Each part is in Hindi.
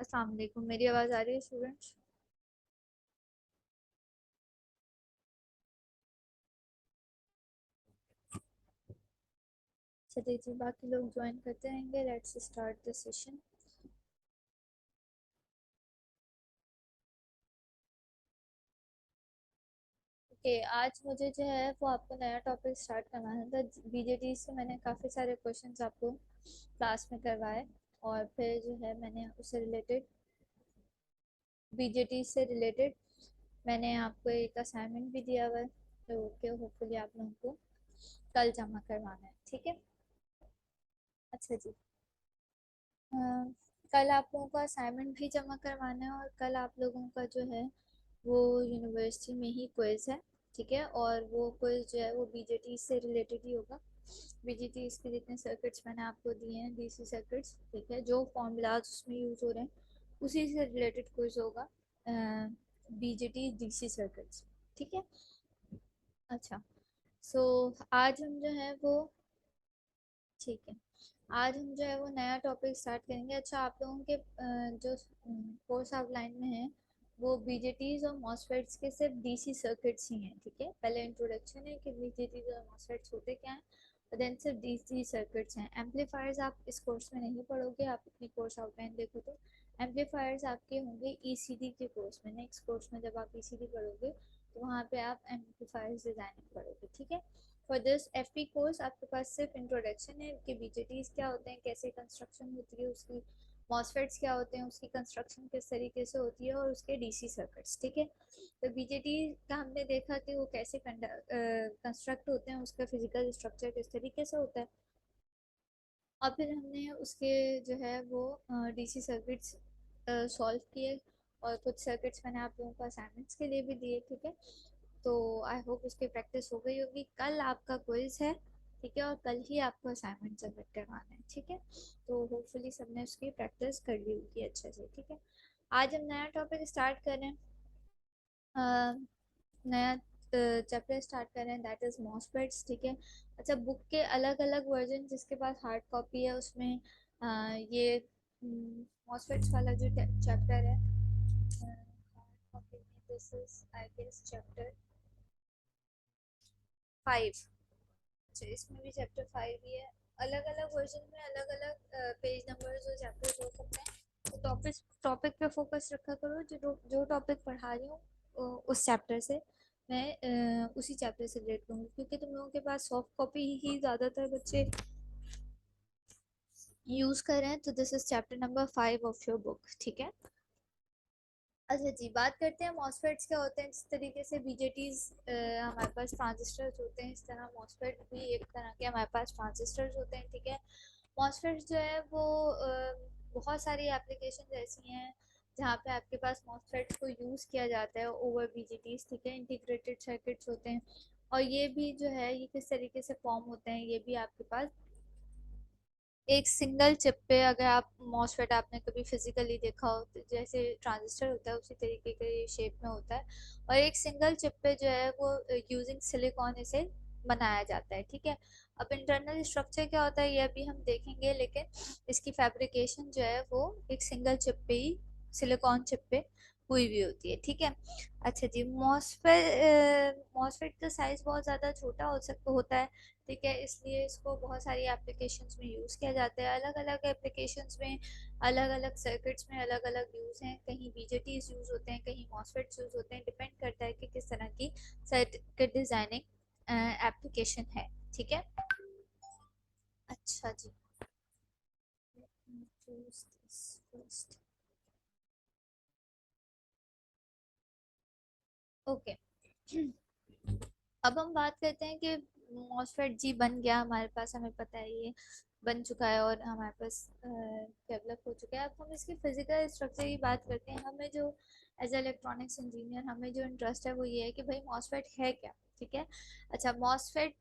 अस्सलाम वालेकुम। मेरी आवाज़ आ रही है स्टूडेंट्स? चलिए जी, बाकी लोग ज्वाइन करते रहेंगे। Let's start the session. Okay, आज मुझे जो है वो आपको नया टॉपिक स्टार्ट करवाना था। बीजेटी से मैंने काफ़ी सारे क्वेश्चंस आपको क्लास में करवाए, और फिर जो है मैंने उससे रिलेटेड, बीजेटी से रिलेटेड मैंने आपको एक असाइनमेंट भी दिया हुआ है, तो ओके, होपफुली आप लोगों को कल जमा करवाना है। ठीक है। अच्छा जी। अ, कल आप लोगों को असाइनमेंट भी जमा करवाना है, और कल आप लोगों का जो है वो यूनिवर्सिटी में ही क्विज है। ठीक है। और वो क्विज जो है वो बीजेटी से रिलेटेड ही होगा। बीजेटी के जितने सर्किट्स मैंने आपको दिए हैं, डीसी सर्किट्स, ठीक है, जो फॉर्मूलाज उसमें यूज हो रहे हैं उसी से रिलेटेड क्विज होगा। BJT DC circuits. ठीक है। अच्छा। सो आज हम जो है वो, ठीक है, आज हम जो है वो नया टॉपिक स्टार्ट करेंगे। अच्छा, आप लोगों के जो कोर्स आउटलाइन में है वो बीजेटीज और मॉसफेट्स के सिर्फ डीसी सर्किट्स ही हैं। ठीक है। पहले इंट्रोडक्शन है कि बीजेटीज और मॉसफेट्स होते क्या हैं, और देन सिर्फ डीसी सर्किट्स हैं। एम्पलीफायर्स आप इस कोर्स में नहीं पढ़ोगे। आप अपनी कोर्स आउटलाइन देखो तो एम्पलीफायर्स आपके होंगे ईसीडी के कोर्स में। नेक्स्ट कोर्स में जब आप ईसीडी पढ़ोगे तो वहाँ पे आप एम्पलीफायर्स डिजाइनिंग पढ़ोगे। ठीक है। फॉर दिस एफपी कोर्स आपके पास सिर्फ इंट्रोडक्शन है कि बीजेटीज क्या होते हैं, कैसे कंस्ट्रक्शन होती है उसकी, मॉसफेट्स क्या होते हैं, उसकी कंस्ट्रक्शन किस तरीके से होती है, और उसके डीसी सर्किट्स। ठीक है। तो बीजेटी का हमने देखा कि वो कैसे कंस्ट्रक्ट होते हैं, उसका फिजिकल स्ट्रक्चर किस तरीके से होता है, और फिर हमने उसके जो है वो डीसी सर्किट्स सॉल्व किए, और कुछ सर्किट्स मैंने आप लोगों को असाइनमेंट्स के लिए भी दिए। ठीक है। तो आई होप उसकी प्रैक्टिस हो गई होगी। कल आपका क्विज है, ठीक है, और कल ही आपको असाइनमेंट सबमिट करवाना है। ठीक है। तो होपफुली सबने उसकी प्रैक्टिस कर ली होगी अच्छे से। ठीक है। आज हम नया टॉपिक स्टार्ट कर रहे हैं। नया चैप्टर स्टार्ट कर रहे हैं, दैट इज मॉसफेट्स। ठीक है। अच्छा, बुक के अलग अलग वर्जन जिसके पास हार्ड कॉपी है उसमें ये मॉसफेट्स वाला जो चैप्टर है, हार्ड कॉपी में this is I guess chapter 5। अच्छा, इसमें भी चैप्टर 5 ही है। अलग अलग वर्जन में अलग अलग पेज नंबर्स और चैप्टर्स हो सकते हैं। तो टॉपिक टॉपिक पे फोकस रखा करो। जो जो टॉपिक पढ़ा रही हूँ उस चैप्टर से मैं उसी चैप्टर से रिलेट करूँगी, क्योंकि तुम लोगों के पास सॉफ्ट कॉपी ही ज़्यादातर बच्चे यूज़ कर रहे हैं। तो this is chapter number 5 of your book. ठीक है। अच्छा जी, बात करते हैं मॉसफेट्स क्या होते हैं। जिस तरीके से बीजेटीज हमारे पास ट्रांजिस्टर्स होते हैं, इस तरह मॉसफेट भी एक तरह के हमारे पास ट्रांजिस्टर्स होते हैं। ठीक है। मॉसफेट्स जो है वो बहुत सारी एप्लीकेशन ऐसी हैं जहाँ पे आपके पास मॉसफेट्स को यूज़ किया जाता है ओवर बीजेटीज। ठीक है। इंटीग्रेटेड सर्किट्स होते हैं, और ये भी जो है ये किस तरीके से फॉर्म होते हैं, ये भी आपके पास एक सिंगल चिप पे, अगर आप मॉसफेट आपने कभी फिजिकली देखा हो तो जैसे ट्रांजिस्टर होता है उसी तरीके के शेप में होता है, और एक सिंगल चिप पे जो है वो यूजिंग सिलिकॉन इसे बनाया जाता है। ठीक है। अब इंटरनल स्ट्रक्चर क्या होता है ये अभी हम देखेंगे, लेकिन इसकी फैब्रिकेशन जो है वो एक सिंगल चिप पे ही, सिलिकॉन चिप पे हुई हुई होती है। ठीक है। अच्छा जी, मॉसफेट का साइज बहुत ज़्यादा छोटा होता है। ठीक है। इसलिए इसको बहुत सारी एप्लीकेशंस में यूज़ किया जाता है। अलग अलग एप्लीकेशंस में, अलग अलग सर्किट्स में अलग अलग यूज़ हैं। कहीं बीजेटीज यूज़ होते हैं, कहीं मॉसफेट्स यूज़ होते हैं। डिपेंड करता है कि किस तरह की सर्किट डिज़ाइनिंग एप्लीकेशन है। ठीक है। अच्छा जी, choose this first. ओके। अब हम बात करते हैं कि मॉसफेट जी बन गया हमारे पास, हमें पता है ये बन चुका है और हमारे पास डेवलप हो चुका है। अब हम इसकी फिजिकल स्ट्रक्चर की बात करते हैं। हमें जो एज इलेक्ट्रॉनिक्स इंजीनियर हमें जो इंटरेस्ट है वो ये है कि भाई मॉसफेट है क्या। ठीक है। अच्छा, मॉसफेट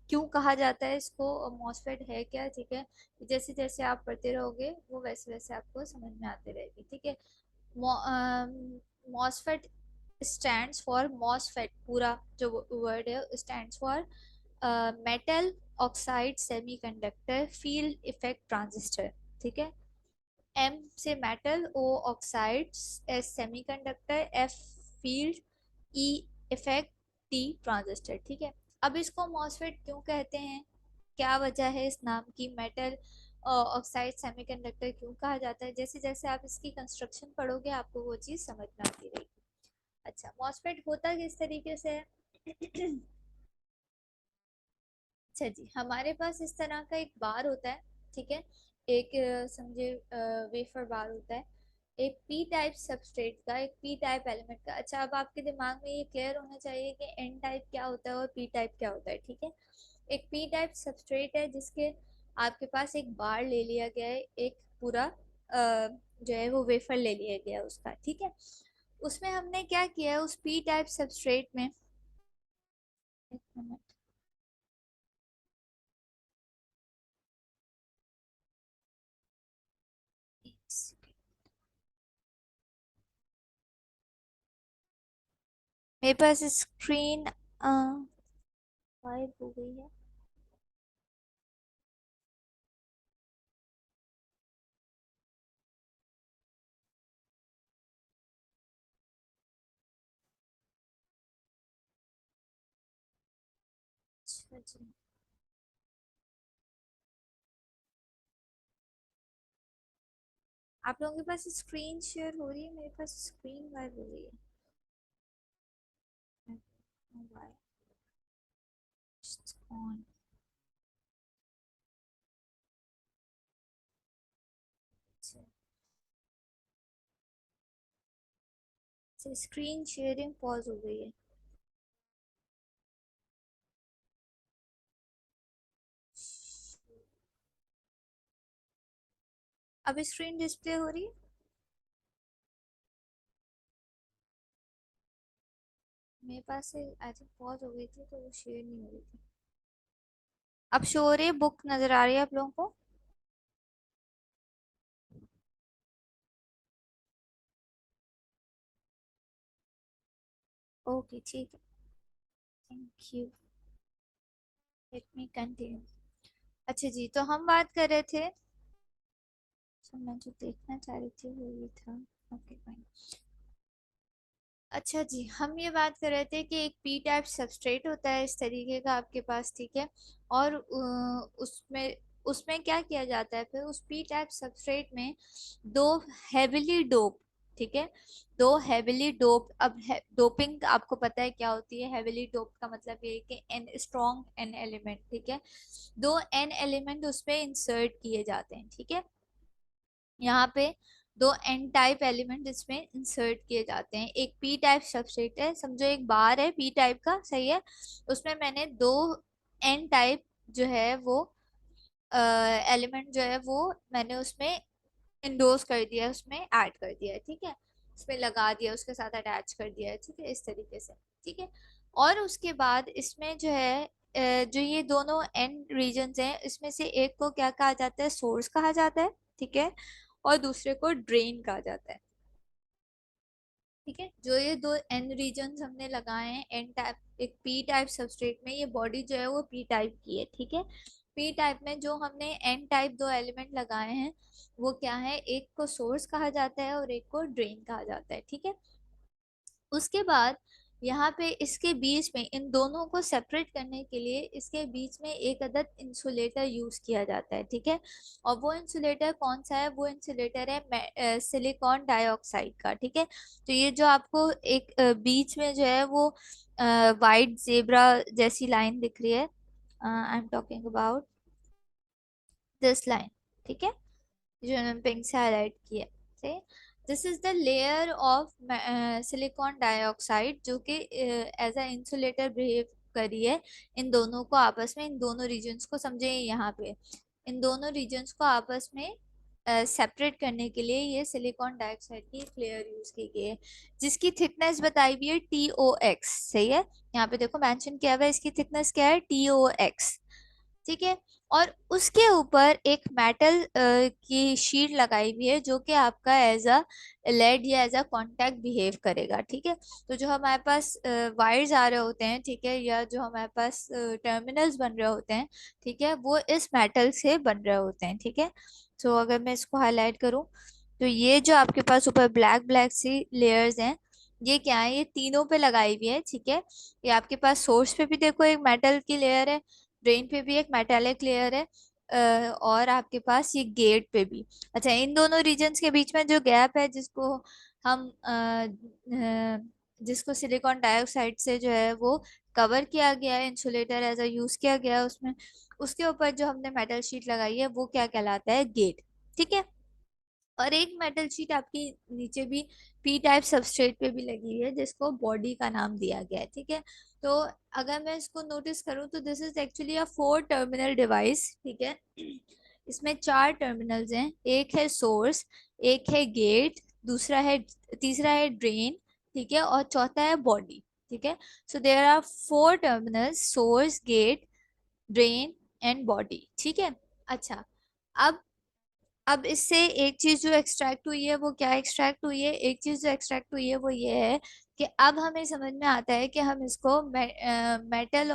क्यों कहा जाता है इसको, मॉसफेट है क्या। ठीक है। जैसे जैसे आप पढ़ते रहोगे वो वैसे वैसे आपको समझ में आते रहेगी। ठीक है। मॉसफेट स्टैंड्स फॉर, मॉसफेट पूरा जो वर्ड है stands for metal oxide semiconductor field effect transistor. ठीक है। एम से metal, O oxides, S semiconductor, F field, E effect, T transistor. ठीक है, अब इसको मॉसफेट क्यों कहते हैं, क्या वजह है इस नाम की, मेटल ऑक्साइड सेमीकंडक्टर क्यों कहा जाता है, जैसे जैसे आप इसकी कंस्ट्रक्शन पढ़ोगे आपको वो चीज़ समझ में आती रहेगी। अच्छा, मॉसफेट होता किस तरीके से है अच्छा जी, हमारे पास इस तरह का एक बार होता है। ठीक है, एक समझे वेफर बार होता है, एक पी टाइप सबस्ट्रेट का, एक पी टाइप एलिमेंट का। अच्छा, अब आपके दिमाग में ये क्लियर होना चाहिए कि एन टाइप क्या होता है और पी टाइप क्या होता है। ठीक है, एक पी टाइप सबस्ट्रेट है जिसके आपके पास एक बार ले लिया गया है, एक पूरा जो है वो वेफर ले लिया गया है उसका। ठीक है, उसमें हमने क्या किया है, उस पी टाइप सबस्ट्रेट में, एक मिनट, एक सेकंड, मेरे पास स्क्रीन गायब हो गई है। अच्छा जी, आप लोगों के पास स्क्रीन शेयर हो रही है, मेरे पास स्क्रीन गायब हो रही है। Mobile on, screen sharing pause हो गई है। अब स्क्रीन डिस्प्ले हो रही है। मेरे पास से आई थिंक पॉज हो गई थी तो वो शेयर नहीं हो रही थी। अब शो हो रही है, बुक नजर आ रही है आप लोगों को। ओके ठीक है, thank you, let me continue. अच्छा जी, तो हम बात कर रहे थे, तो मैं जो देखना चाह रही थी वो ये था। Okay fine. अच्छा जी, हम ये बात कर रहे थे कि एक पी टाइप सबस्ट्रेट होता है इस तरीके का आपके पास। ठीक है, और उसमें उसमें क्या किया जाता है, फिर उस पी टाइप सबस्ट्रेट में दो हैविली डोप, ठीक है, दो हैविली डोप, अब डोपिंग आपको पता है क्या होती है, हैविली डोप का मतलब ये है कि एन स्ट्रॉन्ग एन एलिमेंट, ठीक है, दो एन एलिमेंट उसमें इंसर्ट किए जाते हैं। ठीक है, यहाँ पे दो एन टाइप एलिमेंट इसमें इंसर्ट किए जाते हैं, एक पी टाइप सबस्ट्रेट है, समझो एक बार है पी टाइप का, सही है, उसमें मैंने दो एन टाइप जो है वो एलिमेंट जो है वो मैंने उसमें इंडोर्स कर दिया, उसमें ऐड कर दिया है। ठीक है, उसमें लगा दिया, उसके साथ अटैच कर दिया है। ठीक है, इस तरीके से। ठीक है, और उसके बाद इसमें जो है जो ये दोनों एन रीजन्स हैं, इसमें से एक को क्या कहा जाता है, सोर्स कहा जाता है। ठीक है, और दूसरे को ड्रेन कहा जाता है। ठीक है, जो ये दो एन रीजन्स हमने लगाए हैं एन टाइप एक पी टाइप सबस्ट्रेट में, ये बॉडी जो है वो पी टाइप की है। ठीक है, पी टाइप में जो हमने एन टाइप दो एलिमेंट लगाए हैं वो क्या है, एक को सोर्स कहा जाता है और एक को ड्रेन कहा जाता है। ठीक है, उसके बाद यहाँ पे इसके बीच में इन दोनों को सेपरेट करने के लिए इसके बीच में एक अदद इंसुलेटर यूज किया जाता है। ठीक है, और वो इंसुलेटर कौन सा है, वो इंसुलेटर है सिलिकॉन डाइऑक्साइड का। ठीक है, तो ये जो आपको एक बीच में जो है वो वाइट जेब्रा जैसी लाइन दिख रही है, I am talking about this line. ठीक है, जो मैंने पिंक से हाईलाइट किया है, this is the layer of silicon dioxide जो कि एज अ इंसुलेटर बिहेव करी है इन दोनों को आपस में, इन दोनों रीजन्स को समझे यहाँ पे, इन दोनों रीजन्स को आपस में सेपरेट करने के लिए ये सिलिकॉन डाइऑक्साइड की एक लेयर यूज की गई है जिसकी थिकनेस बताई हुई है TOX। सही है, यहाँ पे देखो मेंशन किया हुआ है, इसकी थिकनेस क्या है, TOX। ठीक है, और उसके ऊपर एक मेटल की शीट लगाई हुई है जो कि आपका एज अ लेड या एज अ कांटेक्ट बिहेव करेगा। ठीक है, तो जो हमारे पास वायर्स आ रहे होते हैं, ठीक है, या जो हमारे पास टर्मिनल्स बन रहे होते हैं, ठीक है, वो इस मेटल से बन रहे होते हैं। ठीक है, तो अगर मैं इसको हाईलाइट करूं तो ये जो आपके पास ऊपर ब्लैक ब्लैक सी लेयर्स हैं, ये क्या है, ये तीनों पे लगाई हुई है, ठीक है। ये आपके पास सोर्स पे भी देखो एक मेटल की लेयर है, ड्रेन पे भी एक मेटालिक लेयर है, और आपके पास ये गेट पे भी। अच्छा, इन दोनों रीजन्स के बीच में जो गैप है, जिसको हम जिसको सिलिकॉन डाइऑक्साइड से जो है वो कवर किया गया है, इंसुलेटर एज अ यूज किया गया है उसमें, उसके ऊपर जो हमने मेटल शीट लगाई है वो क्या कहलाता है, गेट। ठीक है। और एक मेटल शीट आपकी नीचे भी पी टाइप सबस्ट्रेट पे भी लगी हुई है, जिसको बॉडी का नाम दिया गया है, ठीक है। तो अगर मैं इसको नोटिस करूं तो this is actually a 4 terminal device, ठीक है। इसमें 4 टर्मिनल्स हैं, एक है सोर्स, एक है गेट, दूसरा है, तीसरा है ड्रेन, ठीक है, और चौथा है बॉडी, ठीक है। So there are 4 terminals, source, gate, drain and body, ठीक है। अच्छा, अब अब इससे एक चीज जो एक्सट्रैक्ट हुई है वो क्या एक्सट्रैक्ट हुई है, एक चीज जो एक्सट्रैक्ट हुई है वो ये है कि अब हमें समझ में आता है कि हम इसको मेटल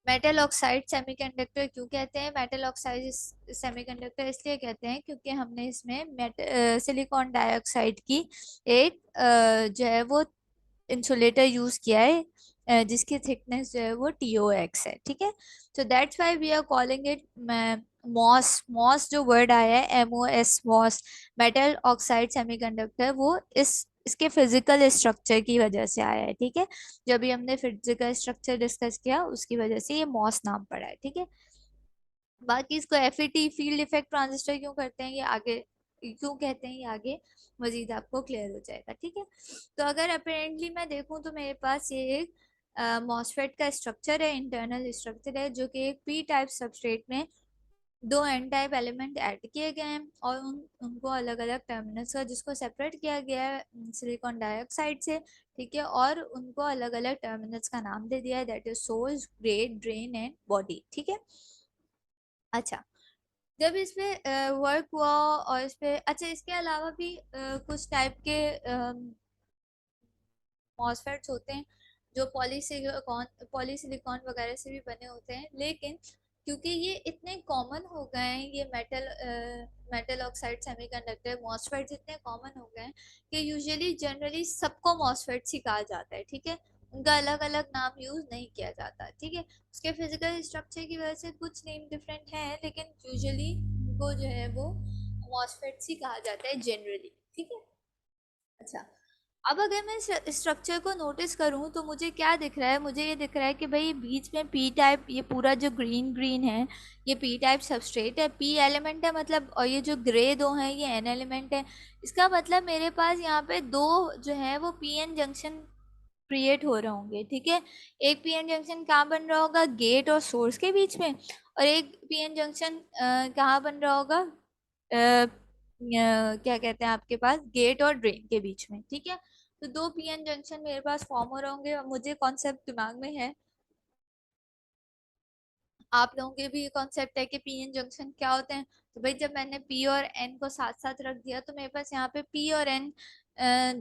मेटल ऑक्साइड सेमीकंडक्टर क्यों कहते हैं। मेटल ऑक्साइड सेमीकंडक्टर इसलिए कहते हैं क्योंकि हमने इसमें सिलिकॉन डाइऑक्साइड की एक जो है वो इंसुलेटर यूज किया है, जिसकी थिकनेस जो है वो TOX है, ठीक है। So that's why we are calling it MOS. MOS जो वर्ड आया है, MOS, MOS, metal oxide semiconductor, वो इस इसके फिजिकल स्ट्रक्चर की वजह से आया है, ठीक है। जब भी हमने फिजिकल स्ट्रक्चर डिस्कस किया उसकी वजह से ये मॉस नाम पड़ा है, ठीक है। बाकी इसको FET, फील्ड इफेक्ट ट्रांजिस्टर क्यों करते हैं, ये आगे क्यों कहते हैं, ये आगे मजीद आपको क्लियर हो जाएगा, ठीक है। तो अगर अपेरेंटली मैं देखूं तो मेरे पास ये एक मॉसफेट का स्ट्रक्चर है, इंटरनल स्ट्रक्चर है, जो कि एक पी टाइप सबस्ट्रेट में दो एन टाइप एलिमेंट ऐड किए गए हैं, और उनको अलग अलग टर्मिनल्स का, जिसको सेपरेट किया गया है सिलिकॉन डाइऑक्साइड से, ठीक है, और उनको अलग अलग टर्मिनल्स का नाम दे दिया है, that is source, gate, drain and body, ठीक है। अच्छा, जब इस पे वर्क हुआ और इस पे, अच्छा, इसके अलावा भी कुछ टाइप के मॉसफेट्स होते हैं जो पॉलीसिलिकॉन वगैरह से भी बने होते हैं, लेकिन क्योंकि ये इतने कॉमन हो गए हैं, ये मेटल ऑक्साइड सेमीकंडक्टर मॉसफेट्स इतने कॉमन हो गए हैं कि यूजुअली जनरली सबको मॉसफेट्स ही कहा जाता है, ठीक है। उनका अलग अलग नाम यूज नहीं किया जाता, ठीक है। उसके फिजिकल स्ट्रक्चर की वजह से कुछ नेम डिफरेंट है, लेकिन यूजुअली उनको जो है वो मॉसफेट्स ही कहा जाता है जनरली, ठीक है। अच्छा, अब अगर मैं स्ट्रक्चर को नोटिस करूं तो मुझे क्या दिख रहा है, मुझे ये दिख रहा है कि भाई बीच में पी टाइप, ये पूरा जो ग्रीन ग्रीन है ये पी टाइप सबस्ट्रेट है, पी एलिमेंट है मतलब, और ये जो ग्रे दो हैं ये एन एलिमेंट है। इसका मतलब मेरे पास यहाँ पे दो जो है वो पीएन जंक्शन क्रिएट हो रहे होंगे, ठीक है। एक पीएन जंक्शन कहाँ बन रहा होगा, गेट और सोर्स के बीच में, और एक पीएन जंक्शन कहाँ बन रहा होगा, क्या कहते हैं आपके पास, गेट और ड्रेन के बीच में, ठीक है। तो दो पीएन जंक्शन मेरे पास फॉर्म हो रहे होंगे, और मुझे कॉन्सेप्ट दिमाग में है, आप लोगों के भी ये कॉन्सेप्ट है कि पीएन जंक्शन क्या होते हैं। तो भाई जब मैंने पी और एन को साथ साथ रख दिया तो मेरे पास यहाँ पे पी और एन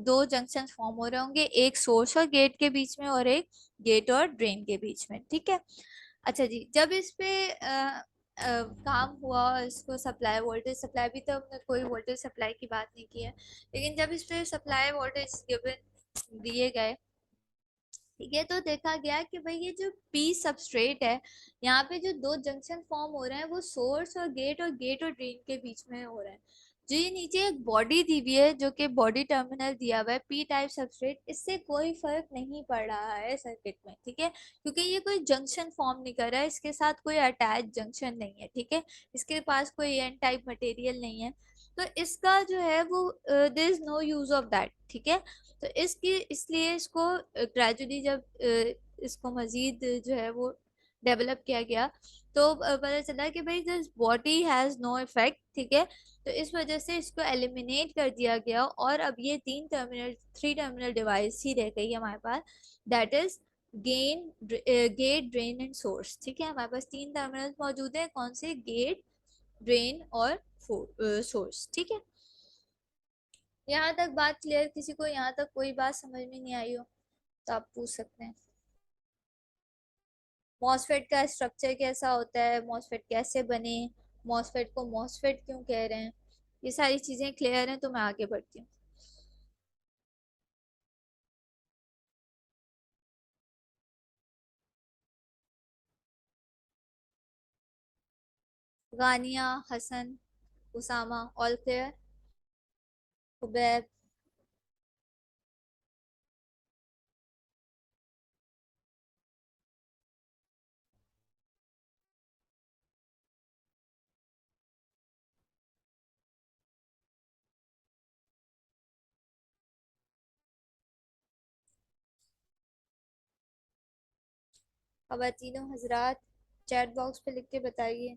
दो जंक्शन फॉर्म हो रहे होंगे, एक सोर्स और गेट के बीच में और एक गेट और ड्रेन के बीच में, ठीक है। अच्छा जी, जब इस पे काम हुआ और इसको सप्लाई, वोल्टेज सप्लाई, भी तो हमने कोई वोल्टेज सप्लाई की बात नहीं की है, लेकिन जब इस पे सप्लाई वोल्टेज गिवन दिए गए, ठीक है, तो देखा गया कि भाई ये जो पी सबस्ट्रेट है, यहाँ पे जो दो जंक्शन फॉर्म हो रहे हैं वो सोर्स और गेट और ड्रेन के बीच में हो रहे हैं। जो ये नीचे एक बॉडी दी हुई है, जो कि बॉडी टर्मिनल दिया हुआ है पी टाइप सबस्ट्रेट, इससे कोई फर्क नहीं पड़ रहा है सर्किट में, ठीक है, क्योंकि ये कोई जंक्शन फॉर्म नहीं कर रहा है, इसके साथ कोई अटैच जंक्शन नहीं है, ठीक है। इसके पास कोई एन टाइप मटेरियल नहीं है, तो इसका जो है वो there is no use of that, ठीक है। तो इसकी इसलिए इसको ग्रेजुअली जब इसको मजीद जो है वो डेवलप किया गया, तो पता चला कि भाई this body has no effect, ठीक है। तो इस वजह से इसको एलिमिनेट कर दिया गया, और अब ये 3 टर्मिनल डिवाइस ही रह गई है हमारे पास, that is gate, drain and source, ठीक है। हमारे पास 3 टर्मिनल मौजूद है, कौन से, गेट, ड्रेन और सोर्स, ठीक है। यहाँ तक बात क्लियर, किसी को यहाँ तक कोई बात समझ में नहीं आई हो तो आप पूछ सकते हैं। मॉसफेट का स्ट्रक्चर कैसा होता है, मॉसफेट कैसे बने, मॉसफेट को मॉसफेट क्यों कह रहे हैं, ये सारी चीजें क्लियर हैं तो मैं आगे बढ़ती हूँ। Ghania, Hasan, Usama, all clear. उबैद। खवातीनों हजरात, चैट बॉक्स पे लिख के बताइए।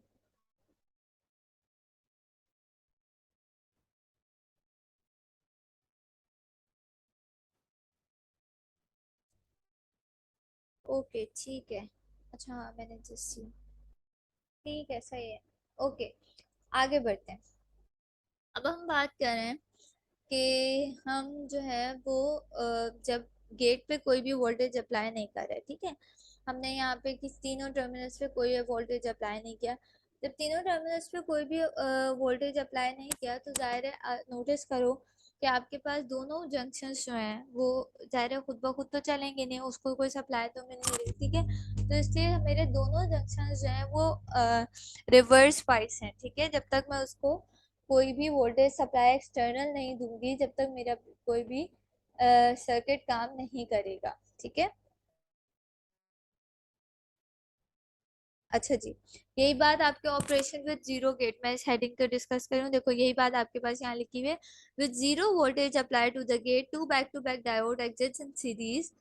ओके ठीक है। अच्छा हाँ, मैंने जिस, ठीक है सही है। ओके, आगे बढ़ते हैं। अब हम बात कर रहे हैं कि हम जो है वो जब गेट पे कोई भी वोल्टेज अप्लाई नहीं कर रहे, ठीक है। हमने यहाँ पे किस तीनों टर्मिनल्स पे कोई वोल्टेज अप्लाई नहीं किया। जब तीनों टर्मिनल्स पे कोई भी वोल्टेज अप्लाई नहीं किया तो जाहिर है नोटिस करो कि आपके पास दोनों जंक्शंस जो हैं वो जाहिर है खुद ब खुद तो चलेंगे नहीं, उसको कोई सप्लाई तो मिल नहीं रही, ठीक है। तो इसलिए मेरे दोनों जंक्शंस जो हैं वो रिवर्स वाइस हैं, ठीक है। जब तक मैं उसको कोई भी वोल्टेज सप्लाई एक्सटर्नल नहीं दूंगी, जब तक मेरा कोई भी सर्किट काम नहीं करेगा, ठीक है। अच्छा जी, यही बात आपके ऑपरेशन विद जीरो गेट, मैं इस हेडिंग को डिस्कस करूँ, देखो यही बात आपके पास यहाँ लिखी हुई है। With zero voltage apply to the gate, two back diode exits in series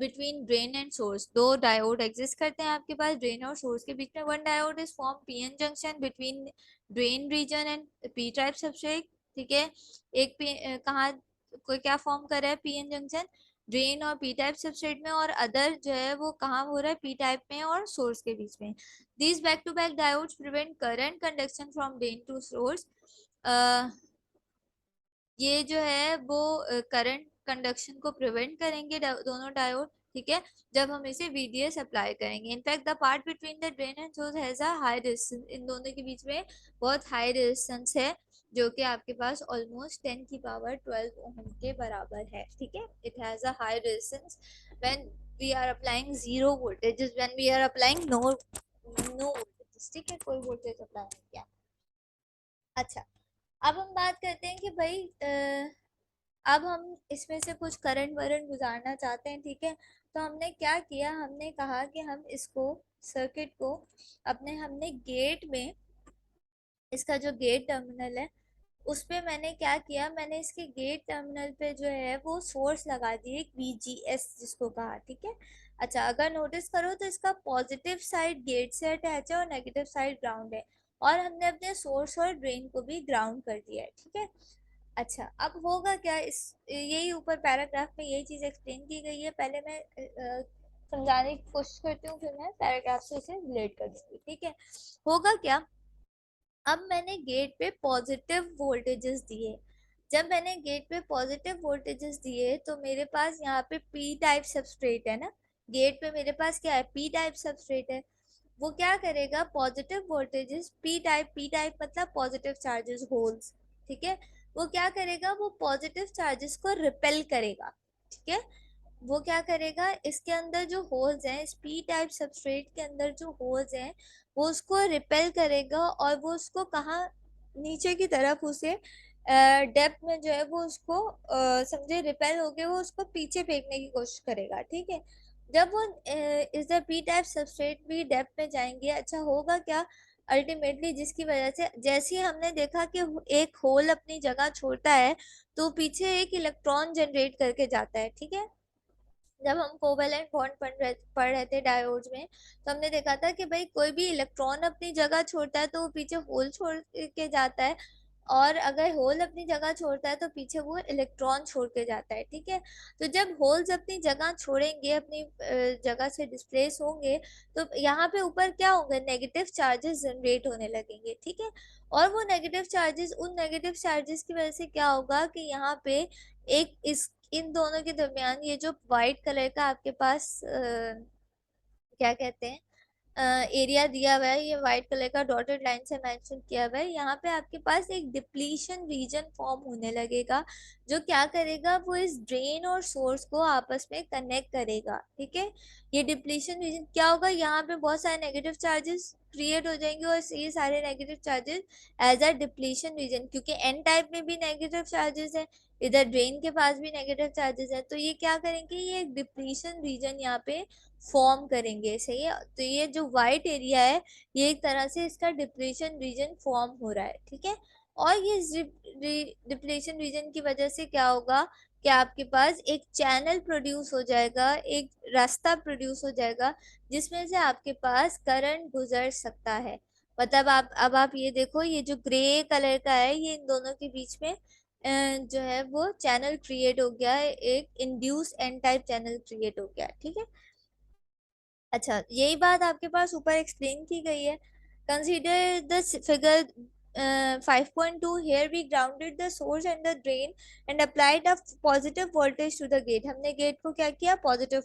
between drain and source. दो डायोड एग्जिस्ट करते हैं आपके पास ड्रेन और सोर्स के बीच में। One diode is form PN junction between drain region and P type substrate, ठीक है। एक कहाँ कोई क्या फॉर्म कर रहा है पीएन जंक्शन, ड्रेन और पी टाइप सबस्ट्रेट में, और अदर जो है वो कहाँ हो रहा है पी टाइप में और सोर्स के बीच में। These back to back diodes prevent current conduction from drain to source. ये जो है वो करंट कंडक्शन को प्रिवेंट करेंगे दोनों डायोड, ठीक है, जब हम इसे वीडीएस अप्लाई करेंगे। In fact the part between the drain and source has a high resistance, इन दोनों के बीच में बहुत हाई रेजिस्टेंस है, जो कि आपके पास ऑलमोस्ट 10 की पावर 12 ओम के बराबर है, ठीक है। It has a high resistance when we are applying zero voltage, when we are applying no voltage, ठीक है, कोई वोल्टेज अप्लाई नहीं किया। अच्छा, अब हम बात करते हैं कि भाई अब हम इसमें से कुछ करंट वरंट गुजारना चाहते हैं, ठीक है। तो हमने क्या किया, हमने कहा कि हम इसको सर्किट को अपने हमने गेट में, इसका जो गेट टर्मिनल है उस पे मैंने क्या किया, मैंने इसके गेट टर्मिनल पे जो है वो सोर्स लगा दिए एक VGS जिसको कहा, ठीक है। अच्छा, अगर नोटिस करो तो इसका पॉजिटिव साइड गेट से अटैच है और नेगेटिव साइड ग्राउंड है, और हमने अपने सोर्स और ड्रेन को भी ग्राउंड कर दिया है, ठीक है। अच्छा, अब होगा क्या, इस यही ऊपर पैराग्राफ में यही चीज एक्सप्लेन की गई है, पहले मैं समझाने की कोशिश करती हूँ, फिर मैं पैराग्राफ से इसे रिलेट कर दूंगी, ठीक है। होगा क्या, अब मैंने गेट पे पॉजिटिव वोल्टेजेस दिए। जब मैंने गेट पे पॉजिटिव वोल्टेजेस दिए तो मेरे पास यहाँ पे पी टाइप सबस्ट्रेट है ना, गेट पे मेरे पास क्या है, पी टाइप सबस्ट्रेट है। वो क्या करेगा, पॉजिटिव वोल्टेजेस पी टाइप मतलब पॉजिटिव चार्जेस होल्स, ठीक है। वो क्या करेगा, वो पॉजिटिव चार्जेस को रिपेल करेगा, ठीक है। वो क्या करेगा, इसके अंदर जो होल्स हैं, इस पी टाइप सबस्ट्रेट के अंदर जो होल्स हैं वो उसको रिपेल करेगा, और वो उसको कहाँ, नीचे की तरफ उसे डेप्थ में जो है वो उसको समझे रिपेल होके वो उसको पीछे फेंकने की कोशिश करेगा, ठीक है। जब वो इस द पी टाइप सबस्ट्रेट भी डेप्थ में जाएंगे, अच्छा होगा क्या, अल्टीमेटली जिसकी वजह से जैसे ही हमने देखा कि एक होल अपनी जगह छोड़ता है तो पीछे एक इलेक्ट्रॉन जनरेट करके जाता है, ठीक है। जब हम कोवेलेंट बॉन्ड पढ़ रहे थे डायोड्स में, तो हमने देखा था कि भाई कोई भी इलेक्ट्रॉन अपनी जगह छोड़ता है तो वो पीछे होल छोड़ के जाता है, और अगर होल अपनी जगह छोड़ता है तो पीछे वो इलेक्ट्रॉन छोड़ के जाता है, ठीक है। तो जब होल्स अपनी जगह छोड़ेंगे, अपनी जगह से डिस्प्लेस होंगे, तो यहाँ पे ऊपर क्या होंगे, नेगेटिव चार्जेस जनरेट होने लगेंगे, ठीक है। और वो नेगेटिव चार्जेस, उन नेगेटिव चार्जेस की वजह से क्या होगा कि यहाँ पे एक इस इन दोनों के दरमियान ये जो व्हाइट कलर का आपके पास क्या कहते हैं, एरिया दिया हुआ है, ये व्हाइट कलर का डॉटेड लाइन से मेंशन किया हुआ है, यहाँ पे आपके पास एक डिप्लीशन रीजन फॉर्म होने लगेगा, जो क्या करेगा, वो इस ड्रेन और सोर्स को आपस में कनेक्ट करेगा। ठीक है, ये डिप्लीशन रीजन क्या होगा, यहाँ पे बहुत सारे नेगेटिव चार्जेस क्रिएट हो जाएंगे, और ये सारे negative charges as a depletion region, क्योंकि एन टाइप में भी नेगेटिव चार्जेस है, इधर ड्रेन के पास भी नेगेटिव चार्जेस है, तो ये क्या करेंगे, ये एक डिप्लीशन रीजन यहाँ पे फॉर्म करेंगे। सही है, तो ये जो वाइट एरिया है, ये एक तरह से इसका डिप्लेशन रीजन फॉर्म हो रहा है। ठीक है, और ये डिप्लेशन रीजन की वजह से क्या होगा कि आपके पास एक चैनल प्रोड्यूस हो जाएगा, एक रास्ता प्रोड्यूस हो जाएगा, जिसमें से आपके पास करंट गुजर सकता है। मतलब आप अब आप ये देखो, ये जो ग्रे कलर का है, ये इन दोनों के बीच में जो है वो चैनल क्रिएट हो गया है, एक induce N type channel create हो गया। ठीक है, अच्छा यही बात आपके पास ऊपर एक्सप्लेन की गई है। Consider the figure 5.2, here we grounded the source and the drain and applied a positive voltage to the gate। हमने गेट को क्या किया, पॉजिटिव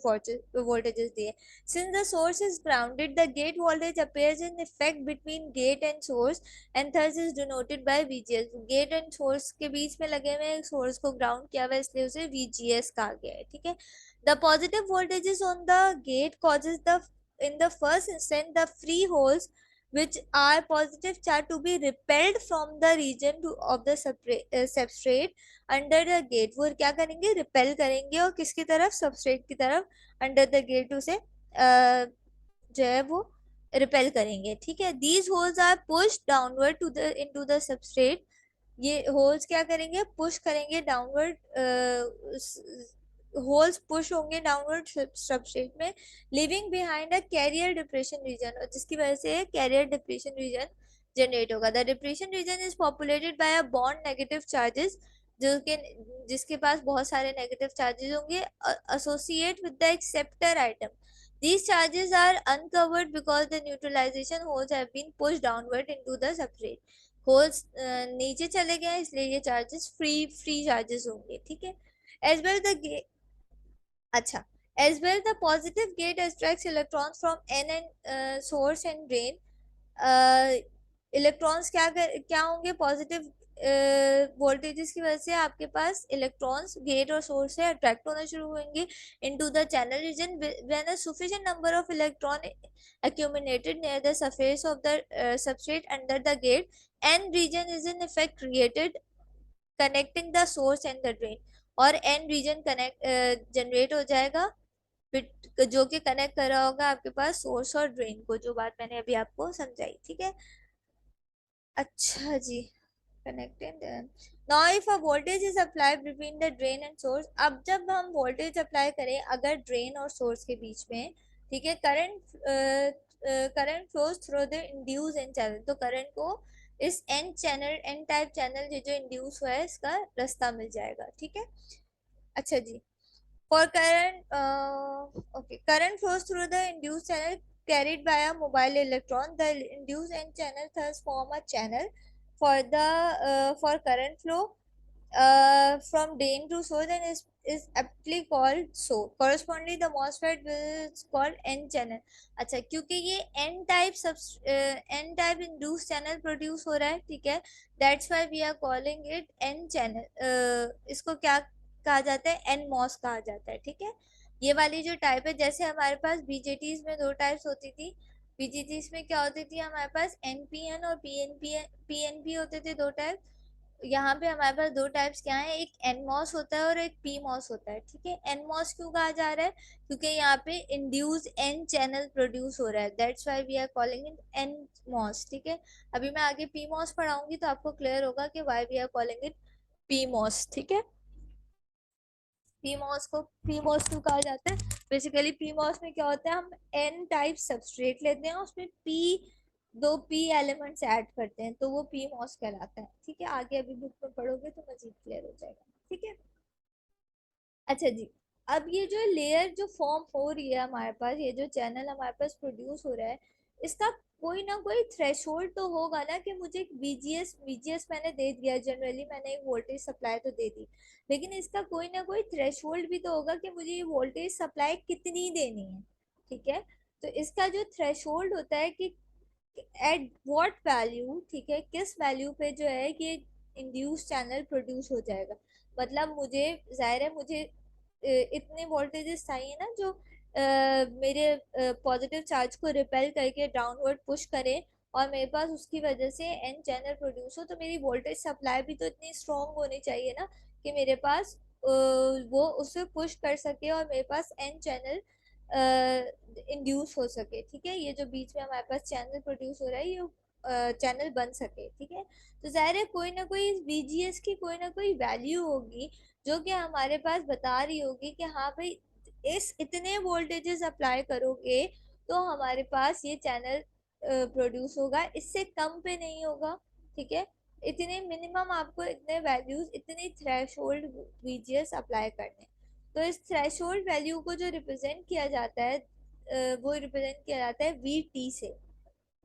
वोल्टेजेस दिए। since the source is grounded, the gate voltage appears in effect between gate and source and thus is denoted by VGS। Gate and source के बीच में लगे हुए सोर्स को ग्राउंड किया हुआ है, इसलिए उसे VGS कहा गया है। ठीक है, the positive voltages on the gate causes the in the first instant the free holes which are positive charge to be repelled from the region of the substrate under the gate। वो क्या करेंगे, रिपेल करेंगे, और किसकी तरफ, सबस्ट्रेट की तरफ, अंडर द गेट उसे जो है वो रिपेल करेंगे। ठीक है, these holes are push downward to the into the substrate. ये होल्स क्या करेंगे, पुश करेंगे डाउनवर्ड, होल्स पुश होंगे डाउनवर्ड सबस्ट्रेट में, leaving behind a carrier depression region, और जिसकी वजह से कैरियर डिप्रेशन रीजन जनरेट होगा। The depression region is populated by a bound negative charges, जो के जिसके पास बहुत सारे नेगेटिव चार्जेस होंगे associate with the acceptor item. These charges are uncovered because the neutralization holes have been pushed downward into the substrate। Holes नीचे चले गए, इसलिए ये चार्जेस फ्री चार्जेस होंगे। ठीक है, as well the अच्छा, as well the positive gate attracts electrons from n and source and drain। Electrons क्या होंगे, पॉजिटिव वोल्टेजेस की वजह से आपके पास इलेक्ट्रॉन्स गेट और सोर्स से अट्रैक्ट होना शुरू होंगे into the channel region when a sufficient number of electron accumulated near the surface of the substrate under the gate, n region is in effect created connecting the source and the drain। और n रीजन कनेक्ट जनरेट हो जाएगा, जो कि कनेक्ट कर रहा होगा आपके पास सोर्स और ड्रेन को, जो बात मैंने अभी आपको समझाई। ठीक है, अच्छा जी, connected. Now if a voltage is applied between the drain and source, अब जब हम वोल्टेज अप्लाई करें अगर ड्रेन और सोर्स के बीच में, ठीक है, current flows through the induce N channel, तो करंट को इस N channel, N type channel जो इंड्यूस हुआ है इसका रास्ता मिल जाएगा। ठीक है, अच्छा जी, for current okay, current flows through the induced channel carried by a mobile electron, the induced n channel thus form a channel for the for current flow from drain to source and is aptly called so। correspondingly the MOSFET is called n channel। अच्छा, क्योंकि ये n टाइप सब n type induce channel produce हो रहा है, ठीक है, that's why we are calling it n channel. इसको क्या कहा जाता है, एन मॉस कहा जाता है। ठीक है, ये वाली जो टाइप है, जैसे हमारे पास बीजेटीज में दो टाइप्स होती थी, बीजेटीज में क्या होती थी हमारे पास एनपीएन और पीएनपी होते थे, दो टाइप। यहाँ पे हमारे पास दो टाइप्स क्या है, एक एनमॉस होता है और एक पीमॉस होता है। ठीक है, एनमॉस क्यों कहा जा रहा है, क्योंकि यहाँ पे इंड्यूस एन चैनल प्रोड्यूस हो रहा है, that's why we are calling it N MOS. ठीक है, अभी मैं आगे पीमॉस पढ़ाऊंगी तो आपको क्लियर होगा कि why we are calling it PMOS. ठीक है, पीमॉस को पीमॉस क्यों कहा जाता है, बेसिकली पीमॉस में क्या होता है, हम एन टाइप सबस्ट्रेट लेते हैं, उसमें दो पी एलिमेंट्स ऐड करते हैं, तो वो पीमॉस कहलाता है। ठीक है, आगे अभी बुक में पढ़ोगे तो मजीद क्लियर हो जाएगा। ठीक है, अच्छा जी, अब ये जो लेयर जो फॉर्म हो रही है हमारे पास, ये जो चैनल हमारे पास प्रोड्यूस हो रहा है, इसका कोई ना कोई थ्रेशोल्ड तो होगा ना, कि मुझे एक वीजीएस वीजीएस मैंने दे दिया, जनरली मैंने एक वोल्टेज सप्लाई तो दे दी, लेकिन इसका कोई ना कोई थ्रेशोल्ड भी तो होगा कि मुझे ये वोल्टेज सप्लाई कितनी देनी है। ठीक है, तो इसका जो थ्रेशोल्ड होता है कि एट व्हाट वैल्यू, ठीक है, किस वैल्यू पे जो है कि इंड्यूस चैनल प्रोड्यूस हो जाएगा। मतलब मुझे जाहिर है मुझे इतने वोल्टेजेस चाहिए ना जो मेरे पॉजिटिव चार्ज को रिपेल करके डाउनवर्ड पुश करे, और मेरे पास उसकी वजह से एन चैनल प्रोड्यूस हो, तो मेरी वोल्टेज सप्लाई भी तो इतनी स्ट्रॉन्ग होनी चाहिए ना कि मेरे पास वो उसे पुश कर सके और मेरे पास एन चैनल इंड्यूस हो सके। ठीक है, ये जो बीच में हमारे पास चैनल प्रोड्यूस हो रहा है ये चैनल बन सके। ठीक है, तो जाहिर है कोई ना कोई इस बीजीएस की कोई ना कोई वैल्यू होगी जो कि हमारे पास बता रही होगी कि हाँ भाई इस इतने वोल्टेजेस अप्लाई करोगे तो हमारे पास ये चैनल प्रोड्यूस होगा, इससे कम पे नहीं होगा। ठीक है, इतने मिनिमम आपको इतने वैल्यूज इतनी थ्रेशोल्ड बीजीएस अप्लाई करने। तो इस थ्रेशोल्ड वैल्यू को जो रिप्रेजेंट किया जाता है वो रिप्रेजेंट किया जाता है वी टी से।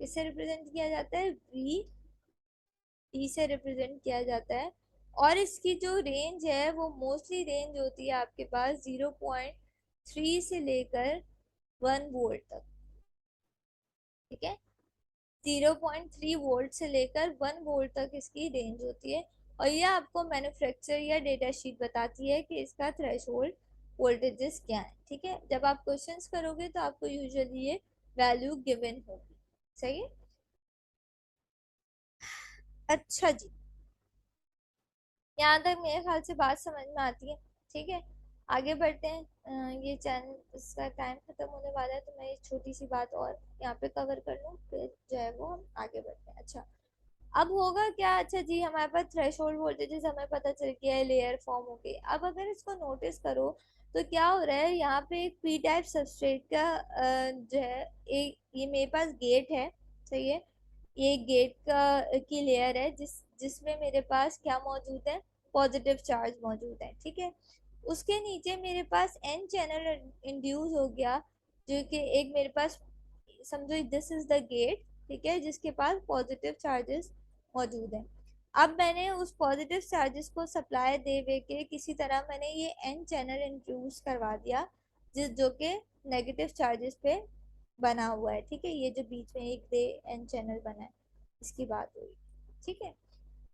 किससे रिप्रेजेंट किया जाता है? वी टी से रिप्रेजेंट किया जाता है। और इसकी जो रेंज है वो मोस्टली रेंज होती है आपके पास 0.3 से लेकर 1 वोल्ट तक। ठीक है, 0.3 वोल्ट से लेकर 1 वोल्ट तक इसकी रेंज होती है। और ये आपको मैन्युफैक्चर या डेटा शीट बताती है कि इसका थ्रेशोल्ड वोल्टेजेस क्या है। ठीक है, जब आप क्वेश्चंस करोगे तो आपको यूजुअली ये वैल्यू गिवन होगी। सही है। अच्छा जी, यहाँ तक मेरे ख्याल से बात समझ में आती है। ठीक है, आगे बढ़ते हैं। ये चैनल इसका टाइम खत्म होने वाला है तो मैं ये छोटी सी बात और यहाँ पे कवर कर लूँ, फिर जो है वो हम आगे बढ़ते हैं। अच्छा, अब होगा क्या? अच्छा जी, हमारे पास थ्रेशोल्ड वोल्टेजेस हमें पता चल गया है, लेयर फॉर्म हो गई। अब अगर इसको नोटिस करो तो क्या हो रहा है, यहाँ पे एक पी टाइप सबस्ट्रेट का जो है एक ये मेरे पास गेट है। सही है, ये गेट का की लेयर है जिसमें मेरे पास क्या मौजूद है? पॉजिटिव चार्ज मौजूद है। ठीक है, उसके नीचे मेरे पास एन चैनल इंड्यूस हो गया, जो कि एक मेरे पास, समझो दिस इज द गेट, ठीक है, जिसके पास पॉजिटिव चार्जेस मौजूद है। अब मैंने उस पॉजिटिव चार्जेस को सप्लाई दे वे के किसी तरह मैंने ये एन चैनल इंट्रोड्यूस करवा दिया, जिस जो कि नेगेटिव चार्जेस पे बना हुआ है। ठीक है, ये जो बीच में एक दे एन चैनल बना है इसकी बात हुई। ठीक है,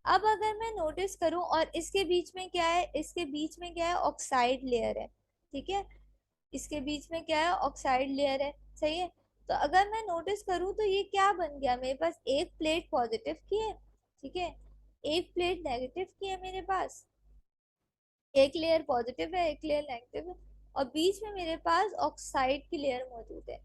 अब अगर मैं नोटिस करूं और इसके बीच में क्या है, इसके बीच में क्या है? ऑक्साइड लेयर है। ठीक है, इसके बीच में क्या है? ऑक्साइड लेयर है। सही है, तो अगर मैं नोटिस करूं तो ये क्या बन गया? मेरे पास एक प्लेट पॉजिटिव की है, ठीक है, एक प्लेट नेगेटिव की है मेरे पास, एक लेयर पॉजिटिव है एक लेयर नेगेटिव है, और बीच में मेरे पास ऑक्साइड की लेयर मौजूद है।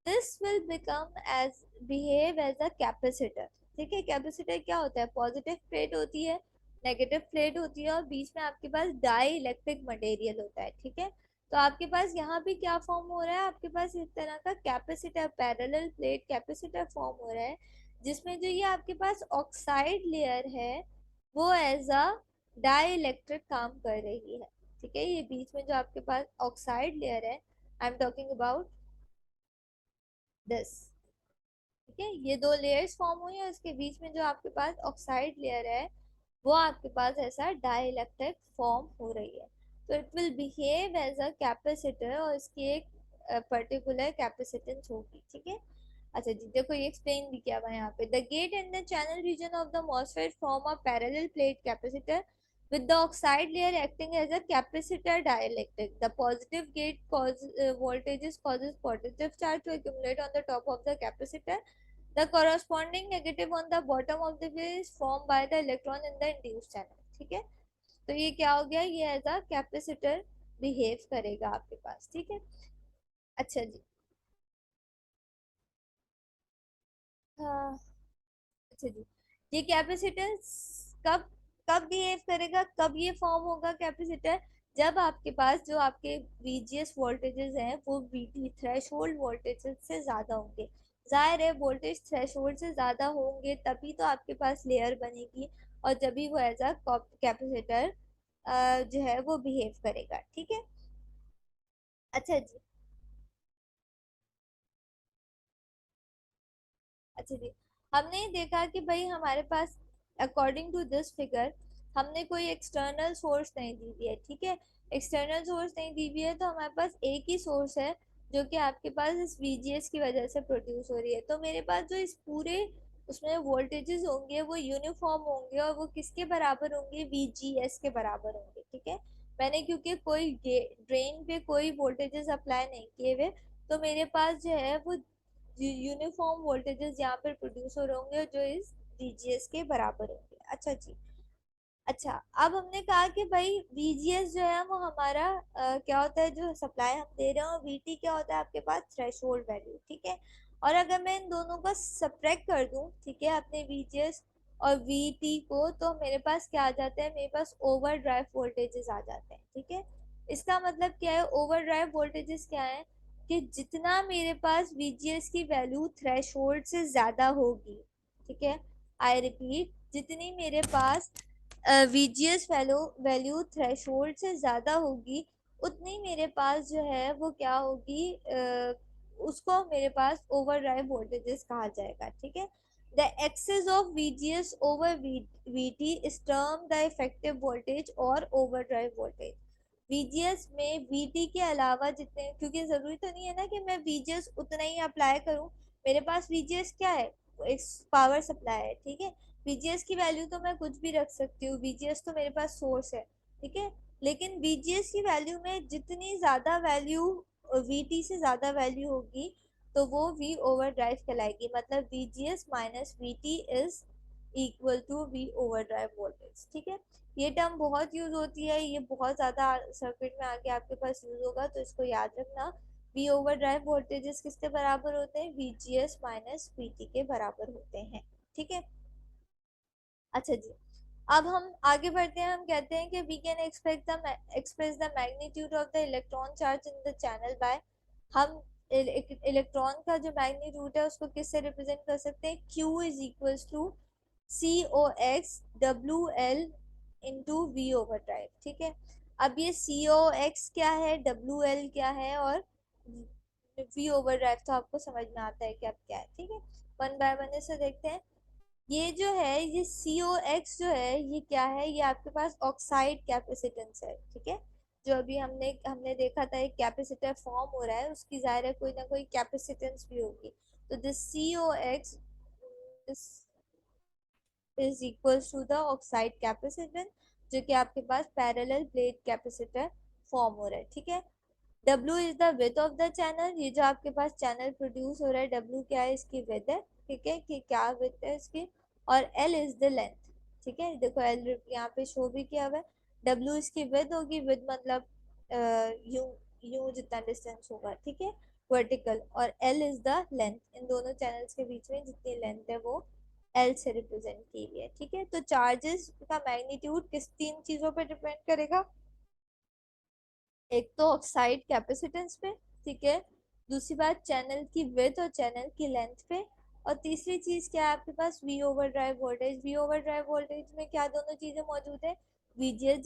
This will become as behave as a capacitor. ठीक है, कैपेसिटर क्या होता है? पॉजिटिव प्लेट होती है, नेगेटिव प्लेट होती है, और बीच में आपके पास डाई इलेक्ट्रिक मटेरियल होता है। ठीक है, तो आपके पास यहाँ भी क्या फॉर्म हो रहा है? आपके पास इस तरह का capacitor, parallel plate capacitor form हो रहा है, जिसमें जो ये आपके पास ऑक्साइड लेयर है वो एज अ डाई इलेक्ट्रिक काम कर रही है। ठीक है, ये बीच में जो आपके पास ऑक्साइड लेयर है, I am talking about this. ठीक है, ये दो लेयर्स फॉर्म हुई है, उसके बीच में जो आपके पास ऑक्साइड लेयर है वो आपके पास ऐसा डाइलेक्ट्रिक फॉर्म हो रही है। तो it will behave as a capacitor, और इसकी एक पर्टिकुलर कैपेसिटेंस होगी। ठीक है, अच्छा जी, देखो ये एक्सप्लेन भी किया हुआ है यहाँ पे। The gate and the channel region of the MOSFET form a parallel plate capacitor with the oxide layer acting as a capacitor dielectric. The positive gate voltages causes positive charge to accumulate on the top of the capacitor. The corresponding negative on the bottom of the wheel is formed by the electron in the induced channel. ठीक है, तो ये क्या हो गया? ये एज अ कैपेसिटर बिहेव करेगा आपके पास। ठीक है, अच्छा जी, हाँ, अच्छा जी, ये कैपेसिटेंस कब कब बिहेव करेगा, कब ये फॉर्म होगा कैपेसिटर? जब आपके पास जो आपके वीजीएस वोल्टेजेस हैं वो वीटी थ्रेशोल्ड वोल्टेजेस से ज्यादा होंगे। जाहिर है वोल्टेज थ्रेशोल्ड से ज्यादा होंगे तभी तो आपके पास लेयर बनेगी, और जब भी वो एज अ कैपेसिटर जो है वो बिहेव करेगा। ठीक है, अच्छा जी, अच्छा जी, हमने देखा कि भाई हमारे पास अकॉर्डिंग टू दिस फिगर हमने कोई एक्सटर्नल सोर्स नहीं दी हुई है। ठीक है, एक्सटर्नल सोर्स नहीं दी हुई है तो हमारे पास एक ही सोर्स है जो कि आपके पास इस VGS की वजह से प्रोड्यूस हो रही है। तो मेरे पास जो इस पूरे उसमें वोल्टेजेस होंगे वो यूनिफॉर्म होंगे और वो किसके बराबर होंगे, VGS के बराबर होंगे। ठीक है, मैंने क्योंकि कोई ड्रेन पे कोई वोल्टेजेस अप्लाई नहीं किए हुए, तो मेरे पास जो है वो यूनिफॉर्म वोल्टेजेस यहाँ पर प्रोड्यूस हो रहे होंगे जो इस VGS के बराबर होंगे। अच्छा जी। अच्छा, अब हमने कहा कि भाई VGS जो है वो हमारा क्या होता है, जो सप्लाई हम दे रहे हो, VT क्या होता है आपके पास, थ्रेशोल्ड वैल्यू। ठीक है, और अगर मैं इन दोनों का सब्ट्रैक्ट कर दूं, ठीक है, अपने VGS और VT को, तो मेरे पास क्या आ जाता है, मेरे पास ओवर ड्राइव वोल्टेजेस आ जाते हैं। ठीक है, इसका मतलब क्या है, ओवर ड्राइव वोल्टेजेस क्या है, कि जितना मेरे पास VGS की वैल्यू थ्रेशोल्ड से ज्यादा होगी, ठीक है, आई रिपीट, जितनी मेरे पास VGS वैल्यू वैल्यू थ्रेशोल्ड से ज़्यादा होगी, उतनी मेरे पास जो है वो क्या होगी, उसको मेरे पास ओवर ड्राइव वोल्टेजेस कहा जाएगा। ठीक है, the excess of VGS over VT is term the effective voltage और ओवर ड्राइव वोल्टेज। VGS में VT के अलावा जितने, क्योंकि ज़रूरी तो नहीं है ना कि मैं VGS उतना ही अप्लाई करूँ, मेरे पास VGS क्या है, एक पावर सप्लाई है। ठीक है, VGS की वैल्यू तो मैं कुछ भी रख सकती हूँ, VGS तो मेरे पास सोर्स है। ठीक है, लेकिन VGS की वैल्यू में जितनी ज़्यादा वैल्यू VT से ज़्यादा वैल्यू होगी, तो वो V ओवर ड्राइव कहलाएगी। मतलब VGS minus VT is equal to V over drive voltage. ठीक है, ये टर्म बहुत यूज होती है, ये बहुत ज़्यादा सर्किट में आगे आपके पास यूज होगा, तो इसको याद रखना। V ओवर ड्राइव वोल्टेजेस किसके बराबर होते हैं, VGS माइनस VT के बराबर होते हैं। ठीक है, अच्छा जी, अब हम आगे बढ़ते हैं। हम कहते हैं कि we can express the magnitude of the electron charge in the channel by, हम इलेक्ट्रॉन का जो मैग्नीट्यूड है उसको किससे रिप्रेजेंट कर सकते हैं, Q is equals to COX WL into V over drive. ठीक है, अब ये COX क्या है, WL क्या है, और V ओवर ड्राइव तो आपको समझ में आता है कि अब क्या है। ठीक है, वन बाय वन इसे देखते हैं। ये जो है, ये COX जो है ये क्या है, ये आपके पास ऑक्साइड कैपेसिटेंस है। ठीक है, जो अभी हमने हमने देखा था एक कैपेसिटर फॉर्म हो रहा है, उसकी जाहिर है कोई ना कोई कैपेसिटेंस भी होगी। तो this COX is equals to the oxide capacitance, जो कि आपके पास पैरेलल प्लेट कैपेसिटर फॉर्म हो रहा है। ठीक है, W is the width of the channel, ये जो आपके पास चैनल प्रोड्यूस हो रहा है, W क्या है, इसकी विथ है। ठीक है, कि क्या विथ है इसकी, और L इज द लेंथ। ठीक है, देखो L यहाँ पे शो भी किया हुआ है। W इसकी विथ होगी, विथ मतलब यू यू जितना डिस्टेंस होगा। ठीक है, वर्टिकल, और L इज द लेंथ, इन दोनों चैनल्स के बीच में जितनी लेंथ है वो L से रिप्रेजेंट की गई है। ठीक है, तो चार्जेस का मैग्नीट्यूड किस तीन चीजों पर डिपेंड करेगा, एक तो ऑक्साइड कैपेसिटेंस पे, ठीक है, दूसरी बात चैनल की विड्थ और चैनल की लेंथ पे, और तीसरी चीज क्या है आपके पास, V over drive voltage. V over drive voltage में क्या दोनों चीजें मौजूद है, VGS